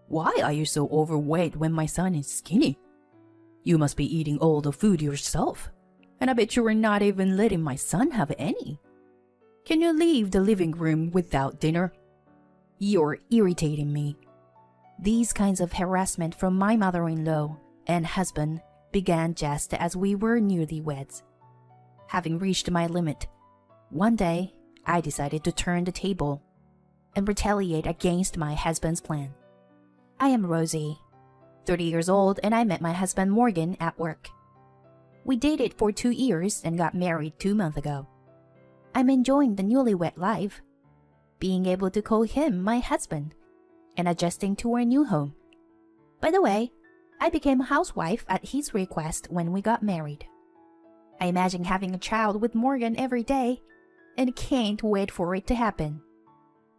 Why are you so overweight when my son is skinny? You must be eating all the food yourself, and I bet you are not even letting my son have any. Can you leave the living room without dinner? You're irritating me. These kinds of harassment from my mother-in-law and husband began just as we were newlyweds. Having reached my limit, one day I decided to turn the table and retaliate against my husband's plan. I am Rosie, 30 years old, and I met my husband Morgan at work. We dated for 2 years and got married 2 months ago. I'm enjoying the newlywed life, being able to call him my husband, and adjusting to our new home. By the way, I became a housewife at his request when we got married. I imagine having a child with Morgan every day and can't wait for it to happen.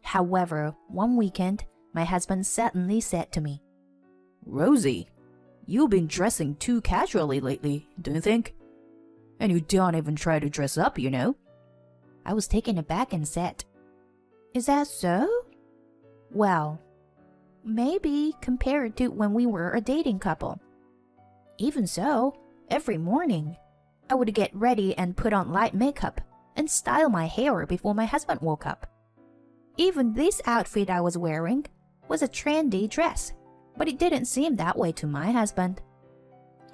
However, one weekend, my husband suddenly said to me, "Rosie, you've been dressing too casually lately, don't you think? And you don't even try to dress up, you know." I was taken aback and said, "Is that so?" "Well, maybe compared to when we were a dating couple. Even so, every morning, I would get ready and put on light makeup and style my hair before my husband woke up. Even this outfit I was wearing was a trendy dress, but it didn't seem that way to my husband."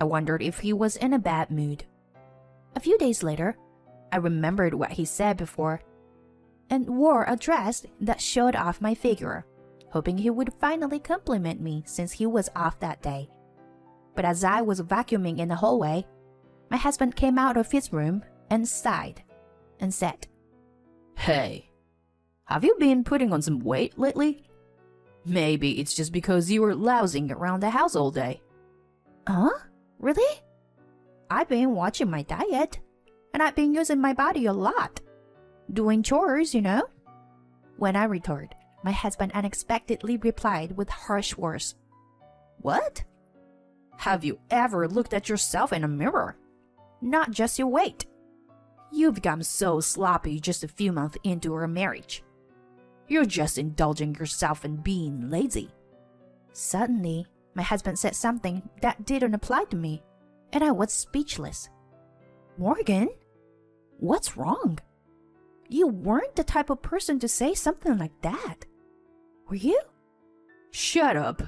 I wondered if he was in a bad mood. A few days later, I remembered what he said before and wore a dress that showed off my figure, hoping he would finally compliment me since he was off that day. But as I was vacuuming in the hallway, my husband came out of his room and sighed and said, "Hey, have you been putting on some weight lately? Maybe it's just because you were lounging around the house all day." "Huh? Really? I've been watching my diet, and I've been using my body a lot. Doing chores, you know." When I retorted, my husband unexpectedly replied with harsh words. "What? Have you ever looked at yourself in a mirror? Not just your weight. You've become so sloppy just a few months into our marriage. You're just indulging yourself in being lazy." Suddenly, my husband said something that didn't apply to me, and I was speechless. "Morgan, what's wrong? You weren't the type of person to say something like that. Were you?" "Shut up.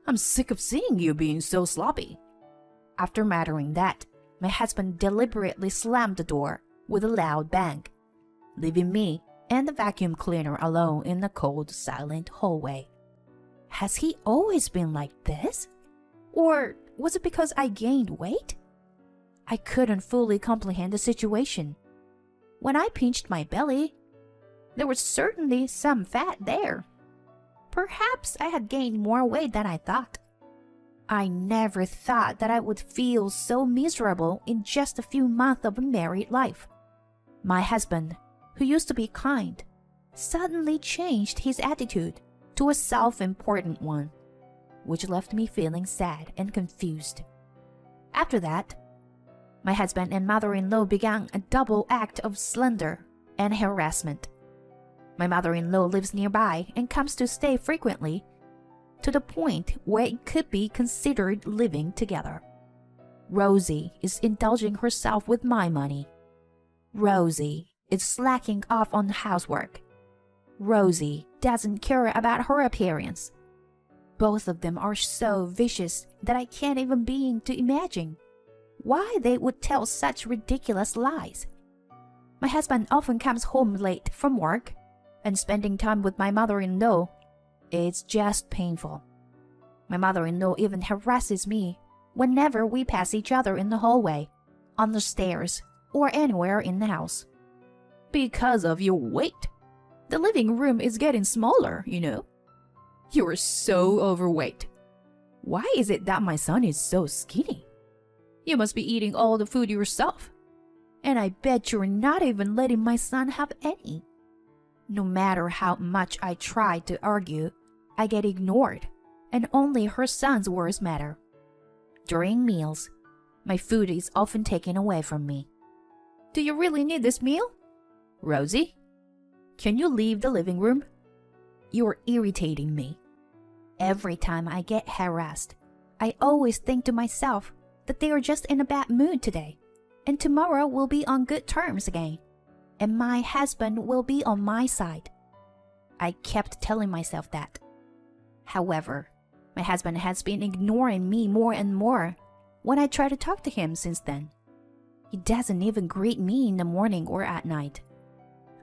I'm sick of seeing you being so sloppy." After muttering that, my husband deliberately slammed the door with a loud bang, leaving me and the vacuum cleaner alone in the cold, silent hallway. Has he always been like this? Or was it because I gained weight? I couldn't fully comprehend the situation. When I pinched my belly, there was certainly some fat there. Perhaps I had gained more weight than I thought. I never thought that I would feel so miserable in just a few months of a married life. My husband, who used to be kind, suddenly changed his attitude to a self-important one, which left me feeling sad and confused. After that, my husband and mother-in-law began a double act of slander and harassment. My mother-in-law lives nearby and comes to stay frequently, to the point where it could be considered living together. Rosie is indulging herself with my money. Rosie is slacking off on housework. Rosie doesn't care about her appearance. Both of them are so vicious that I can't even begin to imagine why they would tell such ridiculous lies. My husband often comes home late from work, and spending time with my mother-in-law is just painful. My mother-in-law even harasses me whenever we pass each other in the hallway, on the stairs, or anywhere in the house. Because of your weight. The living room is getting smaller, you know. You're so overweight. Why is it that my son is so skinny? You must be eating all the food yourself. And I bet you're not even letting my son have any. No matter how much I try to argue, I get ignored, and only her son's words matter. During meals, my food is often taken away from me. Do you really need this meal? Rosie, can you leave the living room? You're irritating me. Every time I get harassed, I always think to myself that they are just in a bad mood today, and tomorrow we'll be on good terms again, and my husband will be on my side. I kept telling myself that. However, my husband has been ignoring me more and more when I try to talk to him since then. He doesn't even greet me in the morning or at night.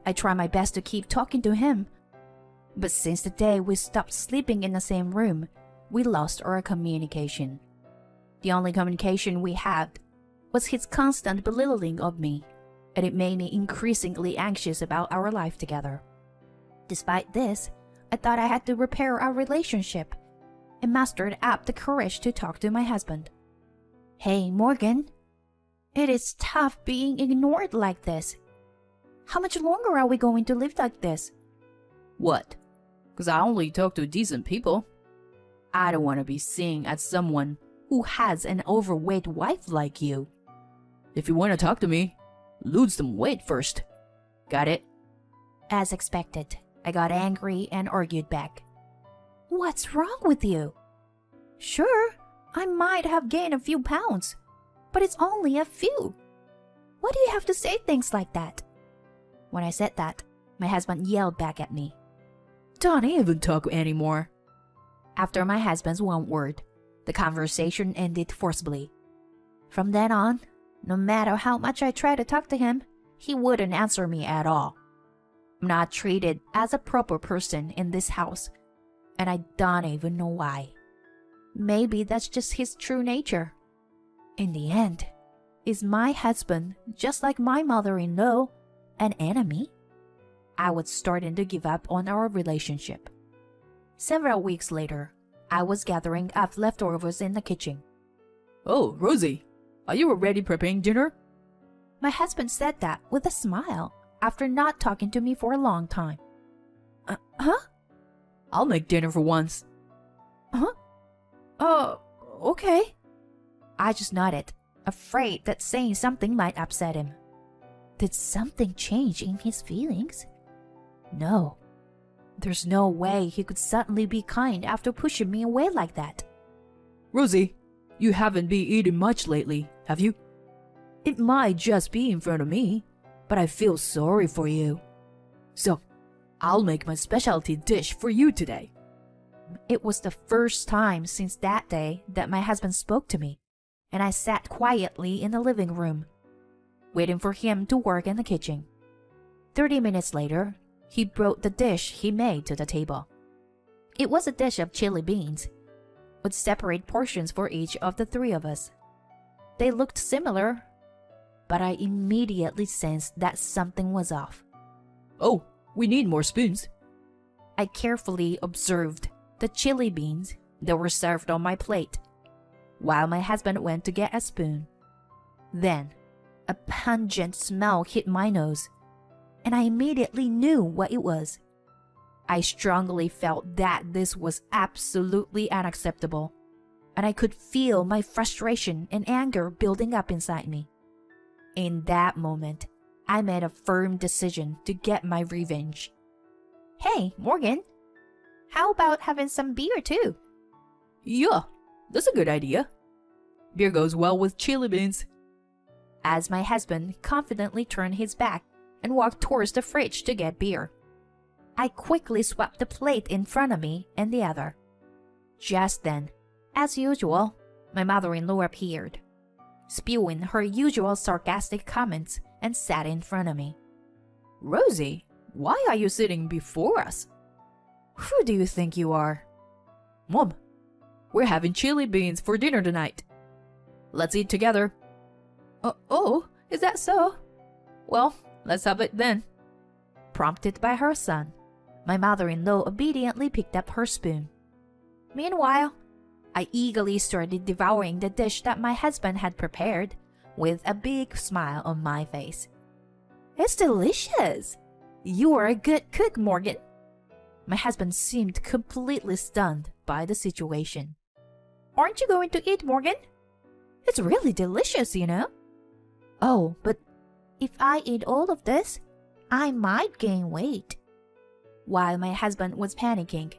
I try my best to keep talking to him, but since the day we stopped sleeping in the same room, we lost our communication. The only communication we had was his constant belittling of me, and it made me increasingly anxious about our life together. Despite this, I thought I had to repair our relationship and mustered up the courage to talk to my husband. "Hey, Morgan, it is tough being ignored like this. How much longer are we going to live like this?" What? Because I only talk to decent people. I don't want to be seen as someone who has an overweight wife like you. If you want to talk to me, lose some weight first. Got it? As expected, I got angry and argued back. "What's wrong with you? Sure, I might have gained a few pounds, but it's only a few. Why do you have to say things like that?" When I said that, my husband yelled back at me. Don't even talk anymore. After my husband's one word, the conversation ended forcibly. From then on, no matter how much I tried to talk to him, he wouldn't answer me at all. I'm not treated as a proper person in this house, and I don't even know why. Maybe that's just his true nature. In the end, is my husband, just like my mother-in-law, an enemy? I was starting to give up on our relationship. Several weeks later, I was gathering up leftovers in the kitchen. "Oh, Rosie, are you already preparing dinner?" My husband said that with a smile after not talking to me for a long time. Huh? I'll make dinner for once. Huh? Okay. I just nodded, afraid that saying something might upset him. Did something change in his feelings? No. There's no way he could suddenly be kind after pushing me away like that. Rosie, you haven't been eating much lately, have you? It might just be in front of me, but I feel sorry for you. So, I'll make my specialty dish for you today. It was the first time since that day that my husband spoke to me, and I sat quietly in the living room, waiting for him to work in the kitchen. 30 minutes later, he brought the dish he made to the table. It was a dish of chili beans, with separate portions for each of the three of us. They looked similar, but I immediately sensed that something was off. "Oh, we need more spoons." I carefully observed the chili beans that were served on my plate, while my husband went to get a spoon. Then, a pungent smell hit my nose, and I immediately knew what it was. I strongly felt that this was absolutely unacceptable, and I could feel my frustration and anger building up inside me. In that moment, I made a firm decision to get my revenge. "Hey, Morgan, how about having some beer too?" "Yeah, that's a good idea. Beer goes well with chili beans." As my husband confidently turned his back and walked towards the fridge to get beer, I quickly swept the plate in front of me and the other. Just then, as usual, my mother-in-law appeared, spewing her usual sarcastic comments, and sat in front of me. "Rosie, why are you sitting before us? Who do you think you are?" "Mom, we're having chili beans for dinner tonight. Let's eat together." Oh, is that so? Well, let's have it then." Prompted by her son, my mother-in-law obediently picked up her spoon. Meanwhile, I eagerly started devouring the dish that my husband had prepared, with a big smile on my face. "It's delicious! You are a good cook, Morgan." My husband seemed completely stunned by the situation. "Aren't you going to eat, Morgan? It's really delicious, you know." "Oh, but if I eat all of this, I might gain weight." While my husband was panicking,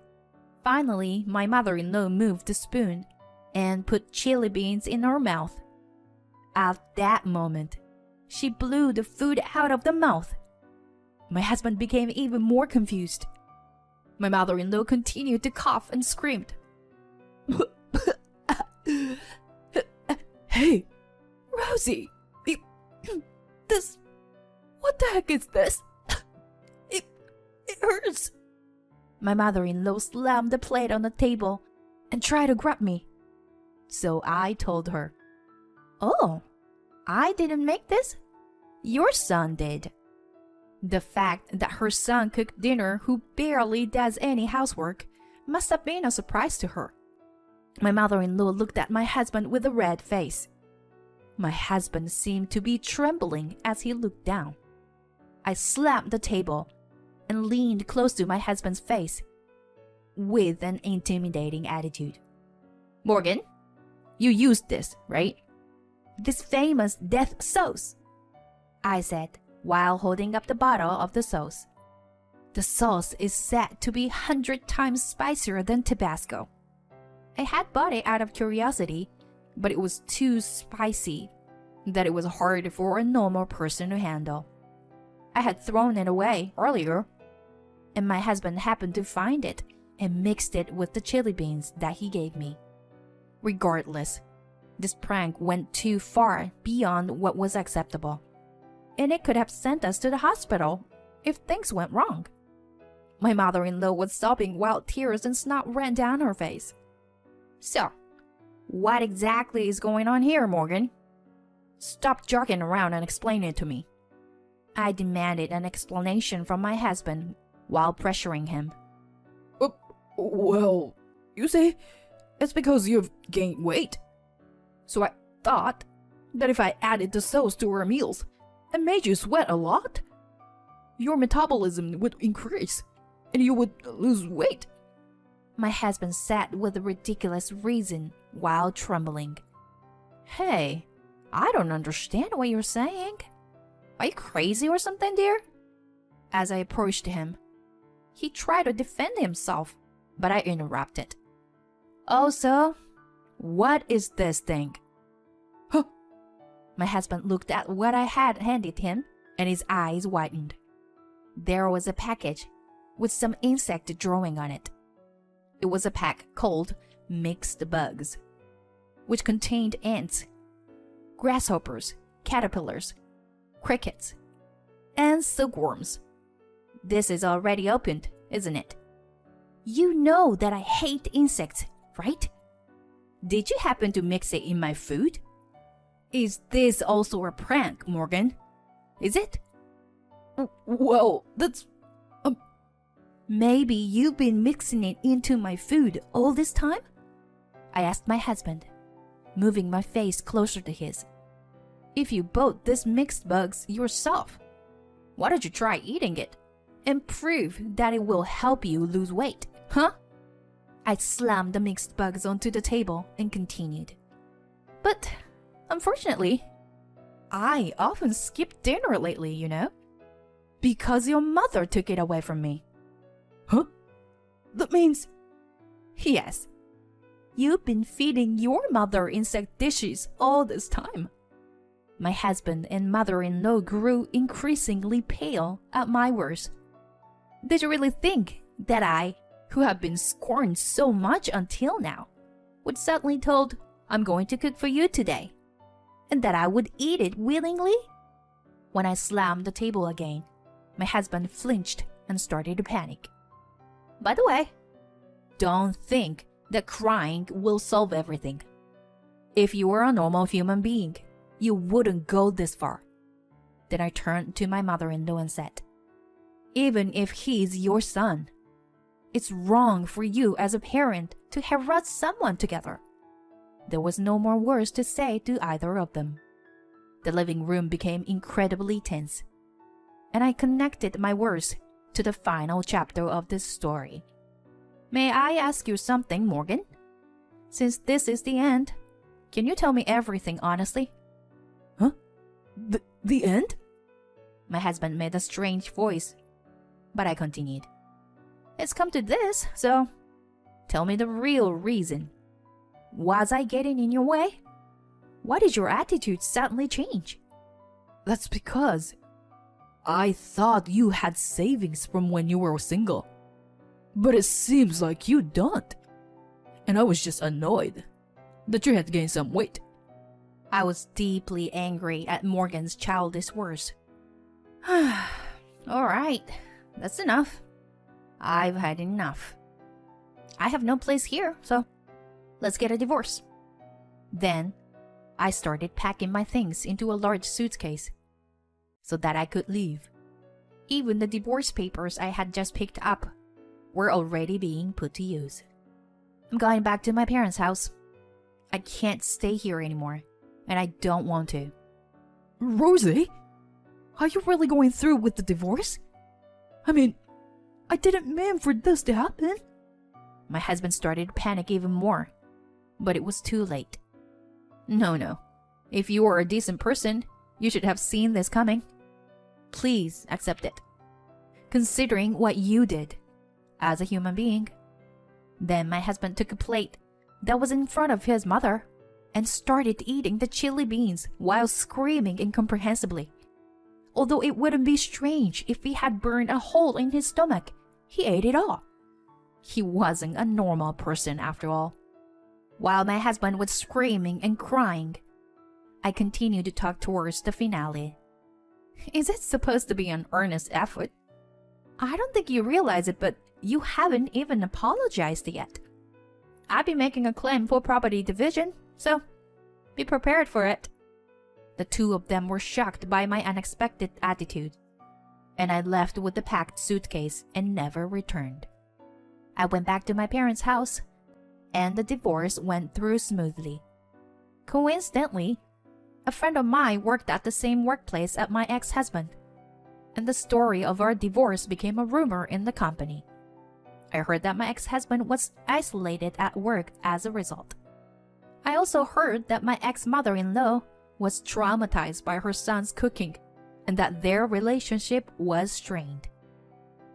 Finally, my mother-in-law moved the spoon and put chili beans in her mouth. At that moment, she blew the food out of the mouth. My husband became even more confused. My mother-in-law continued to cough and screamed. Hey, Rosie, this, what the heck is this? It hurts. My mother-in-law slammed the plate on the table and tried to grab me. So I told her, "Oh, I didn't make this. Your son did." The fact that her son cooked dinner who barely does any housework must have been a surprise to her. My mother-in-law looked at my husband with a red face. My husband seemed to be trembling as he looked down. I slammed the table and leaned close to my husband's face with an intimidating attitude. "Morgan, you used this, right? This famous death sauce," I said while holding up the bottle of the sauce. The sauce is said to be 100 times spicier than Tabasco. I had bought it out of curiosity, but it was too spicy that it was hard for a normal person to handle. I had thrown it away earlier, and my husband happened to find it and mixed it with the chili beans that he gave me. Regardless, this prank went too far beyond what was acceptable, and it could have sent us to the hospital if things went wrong. My mother-in-law was sobbing while tears and snot ran down her face. "So, what exactly is going on here, Morgan? Stop joking around and explain it to me." I demanded an explanation from my husband while pressuring him. Well, you see, it's because you've gained weight. So I thought that if I added the sauce to our meals and made you sweat a lot, your metabolism would increase and you would lose weight. My husband said with a ridiculous reason while trembling. "Hey, I don't understand what you're saying. Are you crazy or something, dear?" As I approached him, he tried to defend himself, but I interrupted. "Oh, so? What is this thing?" Huh? My husband looked at what I had handed him, and his eyes widened. There was a package with some insect drawing on it. It was a pack called Mixed Bugs, which contained ants, grasshoppers, caterpillars, crickets, and silkworms. This is already opened, isn't it? You know that I hate insects, right? Did you happen to mix it in my food? Is this also a prank, Morgan? Is it? Well, that's... Maybe you've been mixing it into my food all this time? I asked my husband, moving my face closer to his. If you bought this mixed bugs yourself, why don't you try eating it and prove that it will help you lose weight, huh? I slammed the mixed bugs onto the table and continued. But, unfortunately, I often skip dinner lately, you know? Because your mother took it away from me. Huh? That means... Yes. You've been feeding your mother insect dishes all this time. My husband and mother-in-law grew increasingly pale at my words. Did you really think that I, who have been scorned so much until now, would suddenly told, "I'm going to cook for you today," and that I would eat it willingly? When I slammed the table again, my husband flinched and started to panic. By the way, don't think that crying will solve everything. If you were a normal human being, you wouldn't go this far. Then I turned to my mother-in-law and said, "Even if he's your son, it's wrong for you as a parent to harass someone together." There was no more words to say to either of them. The living room became incredibly tense, and I connected my words to the final chapter of this story. May I ask you something, Morgan? Since this is the end, can you tell me everything honestly? Huh? The end? My husband made a strange voice, but I continued. It's come to this, so Tell me the real reason. Was I getting in your way? Why did your attitude suddenly change? That's because I thought you had savings from when you were single. But it seems like you don't. And I was just annoyed that you had gained some weight. I was deeply angry at Morgan's childish words. All right, that's enough. I've had enough. I have no place here, so let's get a divorce. Then I started packing my things into a large suitcase so that I could leave. Even the divorce papers I had just picked up were already being put to use. I'm going back to my parents' house. I can't stay here anymore, and I don't want to. Rosie, are you really going through with the divorce? I mean, I didn't mean for this to happen. My husband started to panic even more, but it was too late. No. If you are a decent person, you should have seen this coming. Please accept it, considering what you did as a human being. Then my husband took a plate that was in front of his mother and started eating the chili beans while screaming incomprehensibly. Although it wouldn't be strange if he had burned a hole in his stomach, he ate it all. He wasn't a normal person after all. While my husband was screaming and crying, I continued to talk towards the finale. Is it supposed to be an earnest effort? I don't think you realize it, but you haven't even apologized yet. I'll be making a claim for property division, so be prepared for it. The two of them were shocked by my unexpected attitude, and I left with the packed suitcase and never returned. I went back to my parents' house, and the divorce went through smoothly. Coincidentally, a friend of mine worked at the same workplace as my ex-husband, and the story of our divorce became a rumor in the company. I heard that my ex-husband was isolated at work as a result. I also heard that my ex-mother-in-law was traumatized by her son's cooking and that their relationship was strained.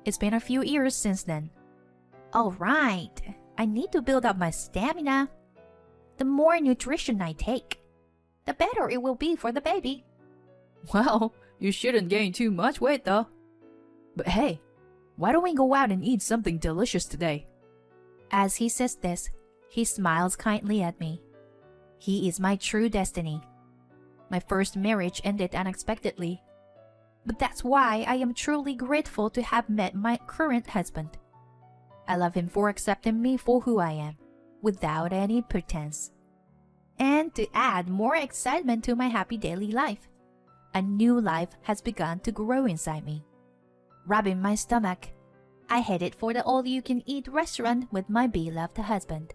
It's been a few years since then. All right, I need to build up my stamina. The more nutrition I take, the better it will be for the baby. Well, you shouldn't gain too much weight though. But hey, why don't we go out and eat something delicious today? As he says this, he smiles kindly at me. He is my true destiny. My first marriage ended unexpectedly, but that's why I am truly grateful to have met my current husband. I love him for accepting me for who I am, without any pretense. And to add more excitement to my happy daily life, a new life has begun to grow inside me. Rubbing my stomach, I headed for the all-you-can-eat restaurant with my beloved husband.